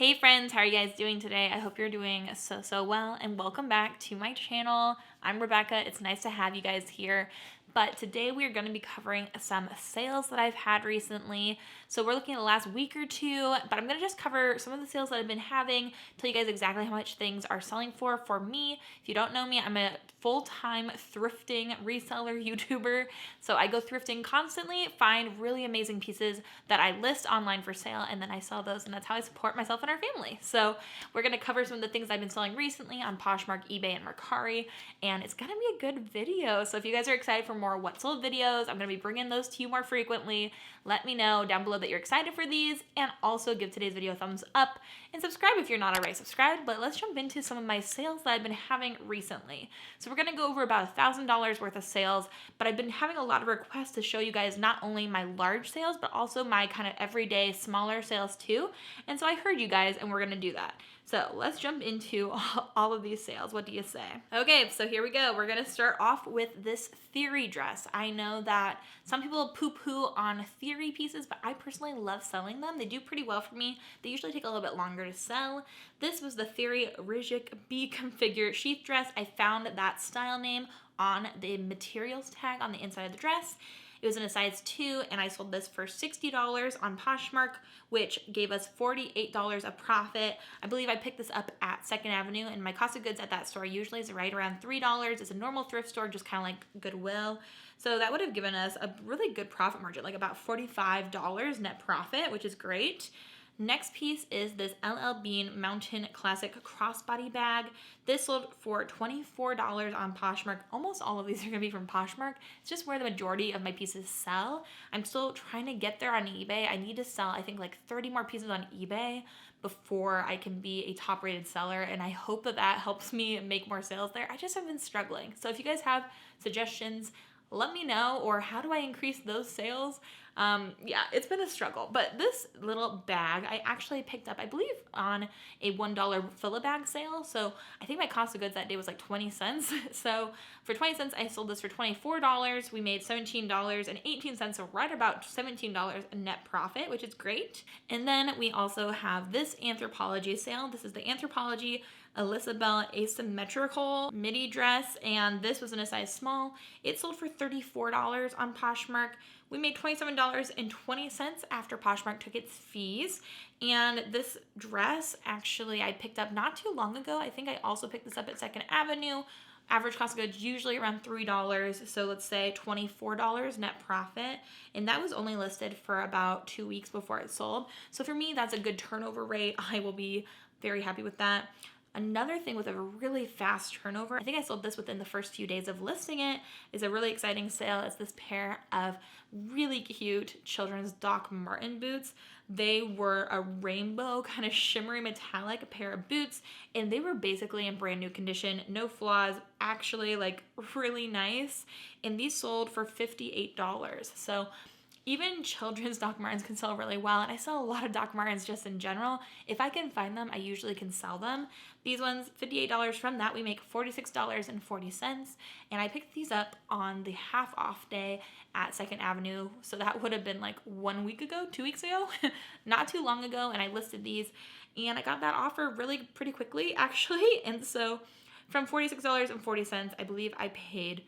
Hey friends, how are you guys doing today? I hope you're doing so well and welcome back to my channel. I'm Rebecca. It's nice to have you guys here. But today we are going to be covering some sales that I've had recently. So we're looking at the last week or two, but I'm going to just cover some of the sales that I've been having, tell you guys exactly how much things are selling for me. If you don't know me, I'm a full-time thrifting reseller YouTuber. So I go thrifting constantly, find really amazing pieces that I list online for sale, and then I sell those, and that's how I support myself and our family. So we're going to cover some of the things I've been selling recently on Poshmark, eBay, and Mercari, and it's going to be a good video. So if you guys are excited for more what sold videos, I'm going to be bringing those to you more frequently. Let me know down below that you're excited for these, and also give today's video a thumbs up and subscribe if you're not already subscribed. But let's jump into some of my sales that I've been having recently. So we're going to go over about $1,000 worth of sales, but I've been having a lot of requests to show you guys not only my large sales, but also my kind of everyday smaller sales too. And so I heard you guys, and we're going to do that. So let's jump into all of these sales. What do you say? Okay, so here we go. We're gonna start off with this theory dress. I know that some people poo-poo on theory pieces, but I personally love selling them. They do pretty well for me. They usually take a little bit longer to sell. This was the Theory Rijik B Configure sheath dress. I found that style name on the materials tag on the inside of the dress. It was in a size 2, and I sold this for $60 on Poshmark, which gave us $48 of profit. I believe I picked this up at 2nd Avenue, and my cost of goods at that store usually is right around $3. It's a normal thrift store, just kind of like Goodwill. So that would have given us a really good profit margin, like about $45 net profit, which is great. Next piece is this LL Bean Mountain Classic Crossbody Bag. This sold for $24 on Poshmark. Almost all of these are going to be from Poshmark. It's just where the majority of my pieces sell. I'm still trying to get there on eBay. I need to sell, I think, like 30 more pieces on eBay before I can be a top-rated seller, and I hope that that helps me make more sales there. I just have been struggling. So if you guys have suggestions, let me know, or how do I increase those sales? Yeah, it's been a struggle, but this little bag I actually picked up, I believe, on a $1 fill-a-bag sale. So I think my cost of goods that day was like 20 cents. So for 20 cents, I sold this for $24. We made $17.18, so right about $17 net profit, which is great. And then we also have this Anthropologie sale. This is the Anthropologie Elisabeth asymmetrical midi dress, and this was in a size small. It sold for $34 on Poshmark. We made $27.20 after Poshmark took its fees. And this dress, actually, I picked up not too long ago. I think I also picked this up at 2nd Avenue. Average cost of goods usually around $3, so let's say $24 net profit, and that was only listed for about 2 weeks before it sold. So for me, that's a good turnover rate. I will be very happy with that. Another thing with a really fast turnover, I think I sold this within the first few days of listing it, is a really exciting sale. It's this pair of really cute children's Doc Marten boots. They were a rainbow kind of shimmery metallic pair of boots, and they were basically in brand new condition, no flaws, actually like really nice. And these sold for $58. So even children's Doc Martens can sell really well, and I sell a lot of Doc Martens just in general. If I can find them, I usually can sell them. These ones, $58. From that, we make $46.40, and I picked these up on the half off day at 2nd Avenue, so that would have been like 1 week ago, 2 weeks ago, not too long ago, and I listed these, and I got that offer really pretty quickly, actually, and so from $46.40, I believe I paid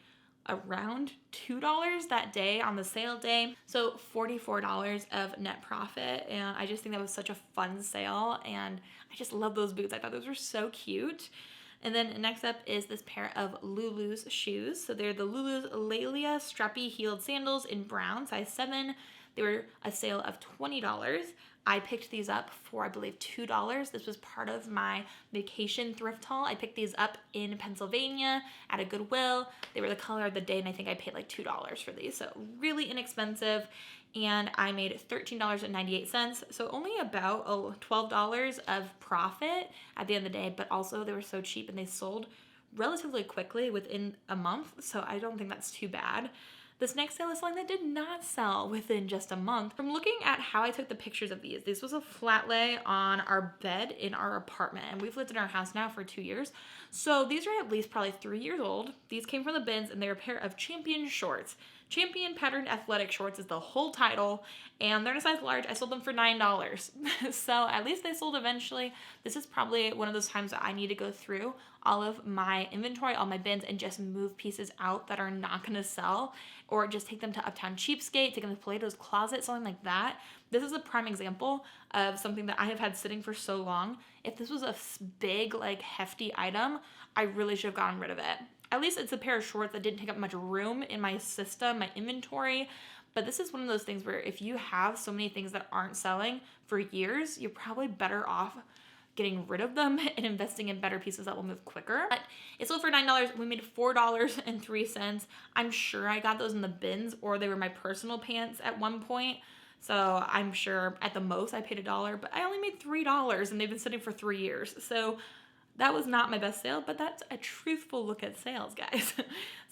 around $2 that day on the sale day, so $44 of net profit. And I just think that was such a fun sale, and I just love those boots. I thought those were so cute. And then next up is this pair of Lulu's shoes. So they're the Lulu's Lelia strappy heeled sandals in brown, size 7. They were a sale of $20. I picked these up for, I believe, $2. This was part of my vacation thrift haul. I picked these up in Pennsylvania at a Goodwill. They were the color of the day, and I think I paid like $2 for these. So really inexpensive. And I made $13.98. So only about $12 of profit at the end of the day, but also they were so cheap and they sold relatively quickly within a month. So I don't think that's too bad. This next sale is something that did not sell within just a month. From looking at how I took the pictures of these, this was a flat lay on our bed in our apartment, and we've lived in our house now for 2 years. So these are at least probably 3 years old. These came from the bins, and they're a pair of Champion shorts. Champion Patterned Athletic Shorts is the whole title, and they're in a size large. I sold them for $9. So at least they sold eventually. This is probably one of those times that I need to go through all of my inventory, all my bins, and just move pieces out that are not gonna sell, or just take them to Uptown Cheapskate, take them to Plato's Closet, something like that. This is a prime example of something that I have had sitting for so long. If this was a big, like, hefty item, I really should have gotten rid of it. At least it's a pair of shorts that didn't take up much room in my system, my inventory. But this is one of those things where if you have so many things that aren't selling for years, you're probably better off getting rid of them and investing in better pieces that will move quicker. But it sold for $9. We made $4.03. I'm sure I got those in the bins, or they were my personal pants at one point. So I'm sure at the most I paid $1, but I only made $3, and they've been sitting for 3 years. So that was not my best sale, but that's a truthful look at sales, guys.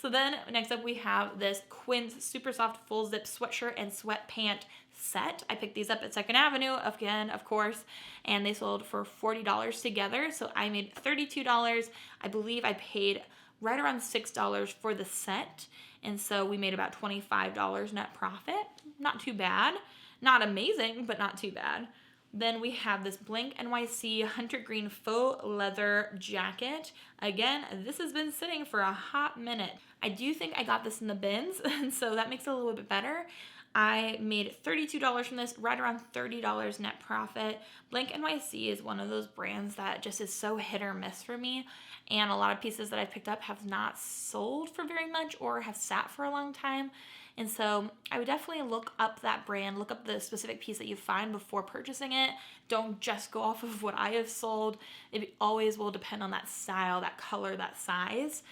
So then next up we have this Quince Super Soft Full Zip Sweatshirt and Sweatpant set. I picked these up at 2nd Avenue, again, of course, and they sold for $40 together. So I made $32. I believe I paid right around $6 for the set. And so we made about $25 net profit. Not too bad. Not amazing, but not too bad. Then we have this Blank NYC Hunter Green Faux Leather Jacket. Again, this has been sitting for a hot minute. I do think I got this in the bins, and so that makes it a little bit better. I made $32 from this, right around $30 net profit. Blank NYC is one of those brands that just is so hit or miss for me, and a lot of pieces that I've picked up have not sold for very much or have sat for a long time. And so I would definitely look up that brand, look up the specific piece that you find before purchasing it. Don't just go off of what I have sold. It always will depend on that style, that color, that size.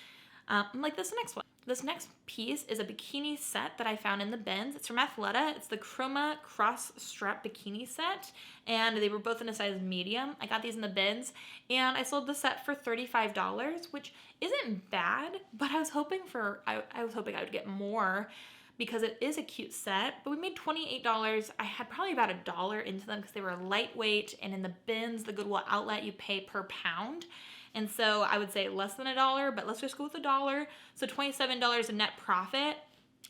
Like this next one. This next piece is a bikini set that I found in the bins. It's from Athleta. It's the Chroma Cross Strap Bikini Set, and they were both in a size medium. I got these in the bins, and I sold the set for $35, which isn't bad, but I was hoping I would get more, because it is a cute set, but we made $28. I had probably about $1 into them because they were lightweight, and in the bins, the Goodwill outlet, you pay per pound. And so I would say less than $1, but let's just go with $1. So $27 in net profit.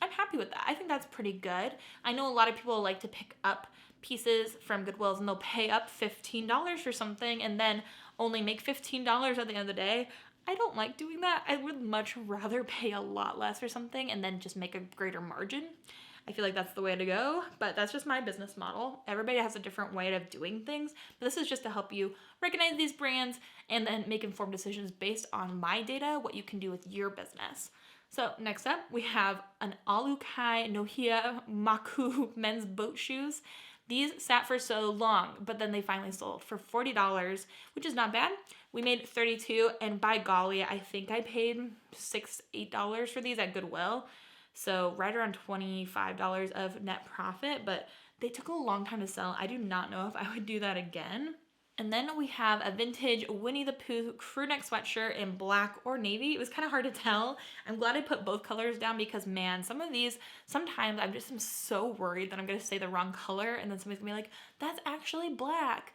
I'm happy with that. I think that's pretty good. I know a lot of people like to pick up pieces from Goodwills and they'll pay up $15 for something and then only make $15 at the end of the day. I don't like doing that. I would much rather pay a lot less for something and then just make a greater margin. I feel like that's the way to go, but that's just my business model. Everybody has a different way of doing things, but this is just to help you recognize these brands and then make informed decisions based on my data, what you can do with your business. So next up, we have an Alukai Nohia Maku men's boat shoes. These sat for so long, but then they finally sold for $40, which is not bad. We made $32, and by golly, I think I paid $6, $8 for these at Goodwill. So right around $25 of net profit, but they took a long time to sell. I do not know if I would do that again. And then we have a vintage Winnie the Pooh crew neck sweatshirt in black or navy. It was kind of hard to tell. I'm glad I put both colors down because, man, some of these, sometimes I'm so worried that I'm going to say the wrong color and then somebody's going to be like, that's actually black.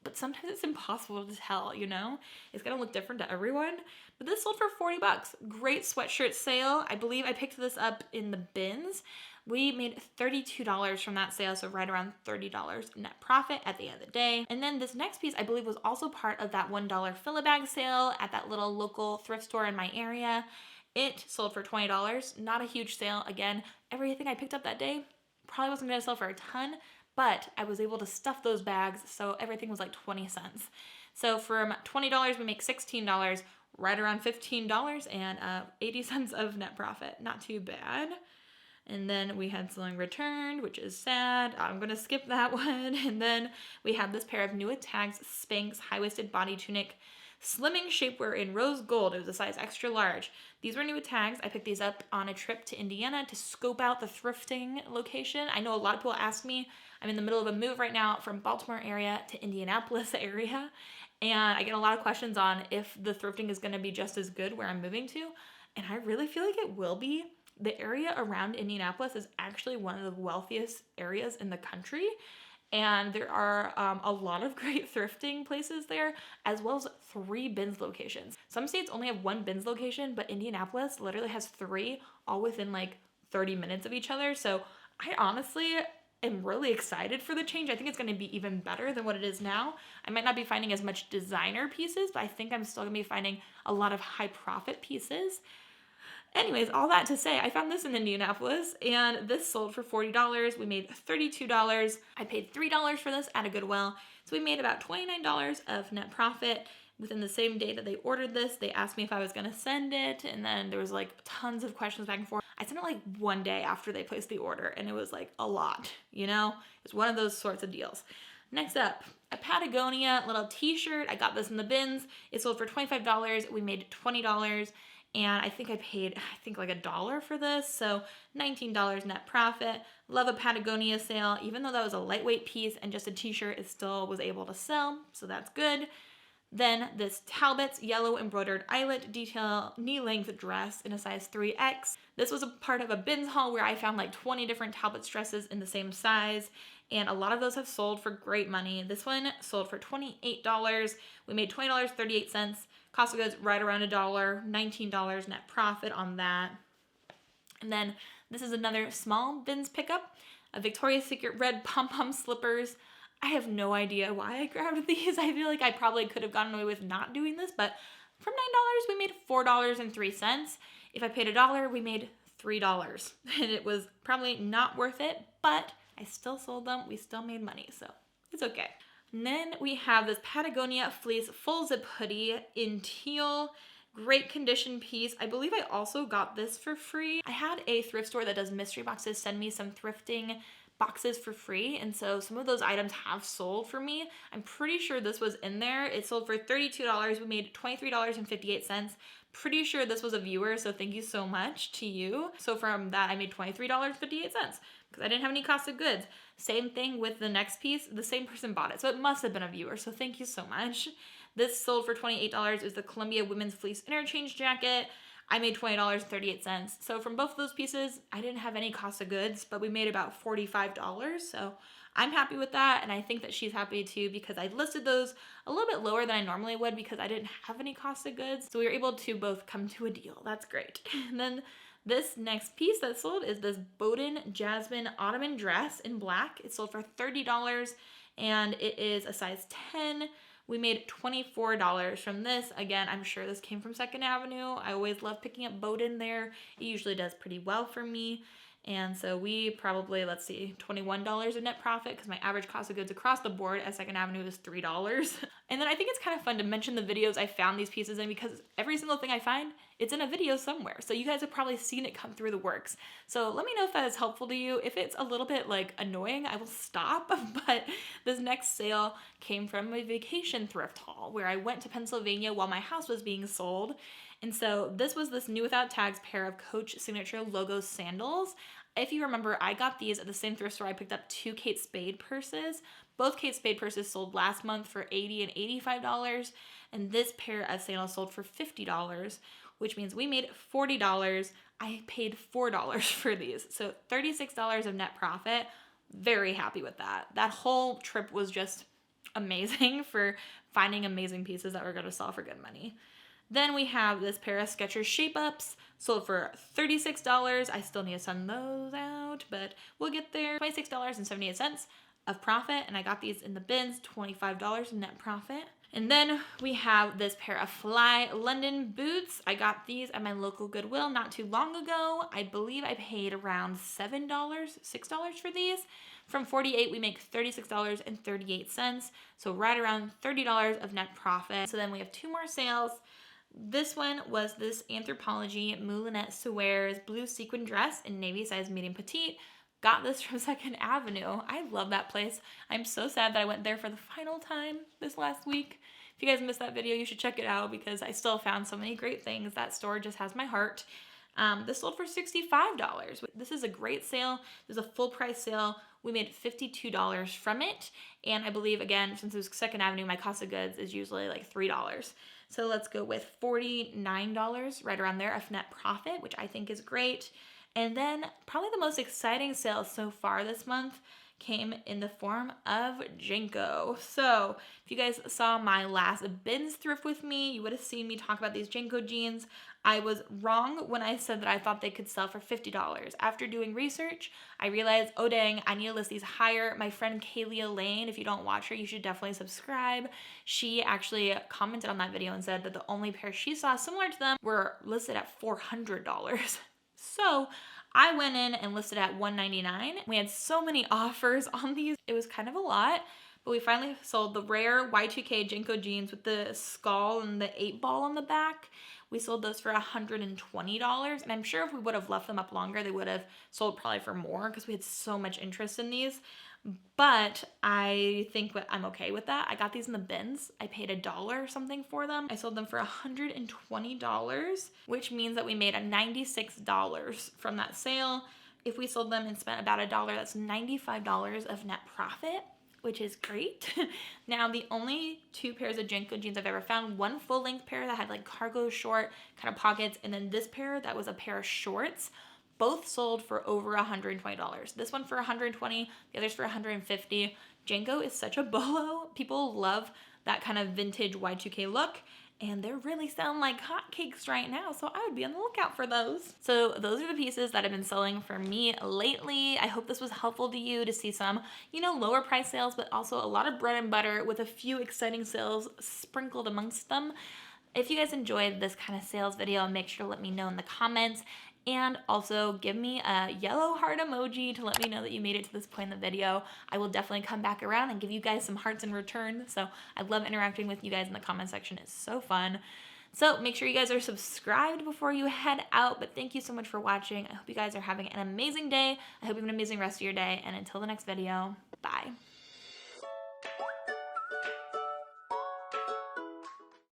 But sometimes it's impossible to tell, you know? It's going to look different to everyone. But this sold for $40. Great sweatshirt sale. I believe I picked this up in the bins. We made $32 from that sale, so right around $30 net profit at the end of the day. And then this next piece, I believe, was also part of that $1 fill-a-bag sale at that little local thrift store in my area. It sold for $20. Not a huge sale. Again, everything I picked up that day probably wasn't going to sell for a ton, but I was able to stuff those bags, so everything was like 20 cents. So from $20, we make $16, right around $15, and 80 cents of net profit. Not too bad. And then we had something returned, which is sad. I'm going to skip that one. And then we have this pair of New Tags Spanx high-waisted body tunic slimming shapewear in rose gold. It was a size extra large. These were New Tags. I picked these up on a trip to Indiana to scope out the thrifting location. I know a lot of people ask me. I'm in the middle of a move right now from Baltimore area to Indianapolis area. And I get a lot of questions on if the thrifting is going to be just as good where I'm moving to. And I really feel like it will be. The area around Indianapolis is actually one of the wealthiest areas in the country. And there are a lot of great thrifting places there, as well as 3 bins locations. Some states only have 1 bins location, but Indianapolis literally has 3, all within like 30 minutes of each other. So I honestly am really excited for the change. I think it's going to be even better than what it is now. I might not be finding as much designer pieces, but I think I'm still going to be finding a lot of high profit pieces. Anyways, all that to say, I found this in Indianapolis and this sold for $40. We made $32. I paid $3 for this at a Goodwill. So we made about $29 of net profit. Within the same day that they ordered this, they asked me if I was going to send it. And then there was like tons of questions back and forth. I sent it like one day after they placed the order and it was like a lot, you know? It's one of those sorts of deals. Next up, a Patagonia little t-shirt. I got this in the bins. It sold for $25. We made $20. And I think I paid, like $1 for this. So $19 net profit. Love a Patagonia sale. Even though that was a lightweight piece and just a t-shirt, it still was able to sell. So that's good. Then this Talbot's yellow embroidered eyelet detail knee length dress in a size 3X. This was a part of a bins haul where I found like 20 different Talbot's dresses in the same size. And a lot of those have sold for great money. This one sold for $28. We made $20.38. Cost of goods right around $1, $19 net profit on that. And then this is another small bins pickup, a Victoria's Secret red pom-pom slippers. I have no idea why I grabbed these. I feel like I probably could have gotten away with not doing this, but from $9, we made $4.03. If I paid $1, we made $3. And it was probably not worth it, but I still sold them. We still made money, so it's okay. And then we have this Patagonia fleece full zip hoodie in teal. Great condition piece. I believe I also got this for free. I had a thrift store that does mystery boxes send me some thrifting boxes for free, and so some of those items have sold for me. I'm pretty sure this was in there. It sold for $32. We made $23.58. Pretty sure this was a viewer, so thank you so much to you. So from that, I made $23.58 because I didn't have any cost of goods. Same thing with the next piece. The same person bought it, so it must have been a viewer, so thank you so much. This sold for $28. It was the Columbia Women's Fleece Interchange Jacket. I made $20.38. So from both of those pieces, I didn't have any cost of goods, but we made about $45. So I'm happy with that, and I think that she's happy too because I listed those a little bit lower than I normally would because I didn't have any cost of goods. So we were able to both come to a deal. That's great. And then this next piece that sold is this Bowden Jasmine Ottoman dress in black. It sold for $30 and it is a size 10. We made $24 from this. Again, I'm sure this came from 2nd Avenue. I always love picking up Bowden there. It usually does pretty well for me. And so we probably, let's see, $21 of net profit because my average cost of goods across the board at 2nd Avenue is $3. And then I think it's kind of fun to mention the videos I found these pieces in because every single thing I find, it's in a video somewhere. So you guys have probably seen it come through the works. So let me know if that is helpful to you. If it's a little bit like annoying, I will stop. But this next sale came from a vacation thrift haul where I went to Pennsylvania while my house was being sold. And so this was this new without tags pair of Coach signature logo sandals. If you remember, I got these at the same thrift store I picked up 2 Kate Spade purses. Both Kate Spade purses sold last month for $80 and $85, and this pair of sandals sold for $50, which means we made $40. I paid $4 for these, so $36 of net profit. Very happy with that. That whole trip was just amazing for finding amazing pieces that were going to sell for good money. Then we have this pair of Skechers Shape-Ups, sold for $36. I still need to send those out, but we'll get there. $26.78 of profit, and I got these in the bins, $25 in net profit. And then we have this pair of Fly London boots. I got these at my local Goodwill not too long ago. I believe I paid around $7, $6 for these. From $48, we make $36.38, so right around $30 of net profit. So then we have 2 more sales. This one was this Anthropologie Moulinette Swears blue sequin dress in navy size medium petite. Got this from 2nd Avenue. I love that place. I'm so sad that I went there for the final time this last week. If you guys missed that video, you should check it out because I still found so many great things. That store just has my heart. This sold for $65. This is a great sale. This is a full price sale. We made $52 from it. And I believe, again, since it was 2nd Avenue, my cost of goods is usually like $3. So let's go with $49, right around there, of net profit, which I think is great. And then probably the most exciting sale so far this month came in the form of JNCO. So if you guys saw my last bins thrift with me, you would have seen me talk about these JNCO jeans. I was wrong when I said that I thought they could sell for $50. After doing research, I realized, oh dang, I need to list these higher. My friend Kaylee Lane, if you don't watch her, you should definitely subscribe. She actually commented on that video and said that the only pair she saw similar to them were listed at $400. So I went in and listed at $199. We had so many offers on these. It was kind of a lot, but we finally sold the rare Y2K JNCO jeans with the skull and the 8-ball on the back. We sold those for $120, and I'm sure if we would have left them up longer, they would have sold probably for more because we had so much interest in these. But I think I'm okay with that. I got these in the bins. I paid $1 or something for them. I sold them for $120, which means that we made $96 from that sale. If we sold them and spent about $1, that's $95 of net profit, which is great. Now, the only 2 pairs of JNCO jeans I've ever found, one full-length pair that had like cargo short kind of pockets, and then this pair that was a pair of shorts, both sold for over $120. This one for $120, the others for $150. JNCO is such a bolo. People love that kind of vintage Y2K look, and they're really selling like hotcakes right now, so I would be on the lookout for those. So those are the pieces that have been selling for me lately. I hope this was helpful to you to see some, lower price sales, but also a lot of bread and butter with a few exciting sales sprinkled amongst them. If you guys enjoyed this kind of sales video, make sure to let me know in the comments. And also give me a yellow heart emoji to let me know that you made it to this point in the video. I will definitely come back around and give you guys some hearts in return. So I love interacting with you guys in the comment section. It's so fun. So make sure you guys are subscribed before you head out. But thank you so much for watching. I hope you guys are having an amazing day. I hope you have an amazing rest of your day. And until the next video, bye.